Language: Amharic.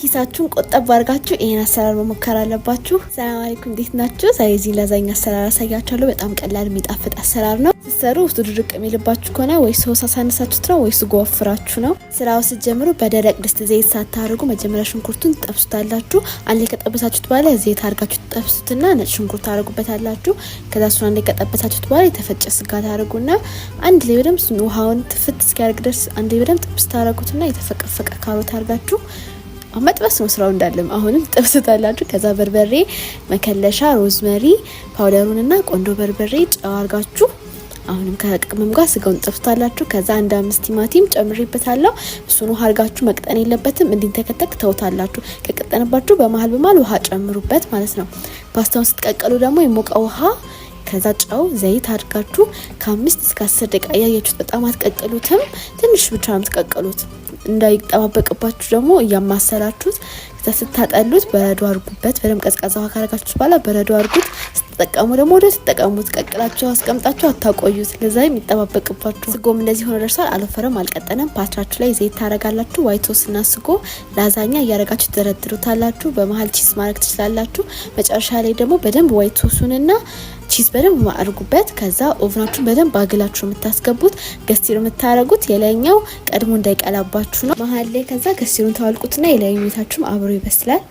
ኪሳችሁን ቆጠብ አድርጋችሁ ይሄን አሰራር መሞከር አለባችሁ። ሰላም አለይኩም እንዴት ናችሁ? ዛሬ እዚህ ላዛኛ አሰራር አሳያችኋለሁ። በጣም ቀላል የሚጣፍጥ አሰራር ነው። ስትሰሩ ውስጡ ድርቅ የሚልባችሁ ከሆነ ወይ ሶስ አሳነሳችሁት ነው ወይ ስጎ ወፍራችሁ ነው። ስራው ስትጀምሩ በደረቅ ድስት ዘይት ሳታደርጉ መጀመሪያ ሽንኩርቱን ትጠብሱታላችሁ። አንዴ ከጠበሳችሁት በኋላ ዘይት አድርጋችሁ ትጠብሱትና ነጭ ሽንኩርት ታደርጉበታላችሁ። ከዛ እሱን አንዴ ከጠበሳችሁት በኋላ የተፈጨ ስጋ ታደርጉና አንድ ላይ በደንብ ውሃውን ትፍት እስኪያደርግ ድረስ አንዴ በደንብ ጥብስ ታደርጉትና የተፈቀፈቀ ካሮት አድርጋችሁ መጥበስ ነው ስራው እንዳለም አሁንም ጥብስታላችሁ። ከዛ በርበሬ፣ መከለሻ፣ ሮዝመሪ ፓውደሩንና ቆንዶ በርበሬ ጨው አርጋችሁ አሁንም ከቅመም ጋር ስጋውን ጥብስታላችሁ። ከዛ አንድ 5 ቲማቲም ጨምሪበታለሁ። እሱን ውሃ አርጋችሁ መቅጠን የለበትም እንዲንተከተክ ተውታላችሁ። ከቀጠነባችሁ በመሃል ውሃ ጨምሩበት ማለት ነው። ፓስታውን ስትቀቀሉ ደግሞ የሞቀ ውሃ ከዛ ጨው ዘይት አድርጋችሁ ከ5 እስከ 10 ደቂቃ ያያችሁት። በጣም አትቀቅሉትም፣ ትንሽ ብቻ ነው የምትቀቅሉት። እንዳይጠባበቅባችሁ ደግሞ እያማሰላችሁት ስታጠሉት በረዶ አርጉበት። በደም ቀዝቃዛ ውሃ ካረጋችሁ በኋላ በረዶ አርጉት። ስትጠቀሙ ደግሞ ወደ ተጠቀሙት። ቀቅላችሁ አስቀምጣችሁ አታቆዩት፣ ለዛ የሚጠባበቅባችሁ። ስጎም እንደዚህ ሆኖ ደርሷል። አልወፈረም አልቀጠነም። ፓትራችሁ ላይ ዘይት ታረጋላችሁ። ዋይት ሶስና ስጎ ላዛኛ እያረጋችሁ ትደረድሩታላችሁ። በመሃል ቺዝ ማድረግ ትችላላችሁ። መጨረሻ ላይ ደግሞ በደንብ ዋይት ሶሱንና ቺዝ በደንብ ማርጉበት። ከዛ ኦቭናችሁን በደንብ አግላችሁ የምታስገቡት ገስቲር የምታረጉት የላይኛው ቀድሞ እንዳይቀላባችሁ ነው። መሃል ላይ ከዛ ገስቲሩን ታወልቁትና የላይኛው ቤታችሁም አብሮ ይበስላል።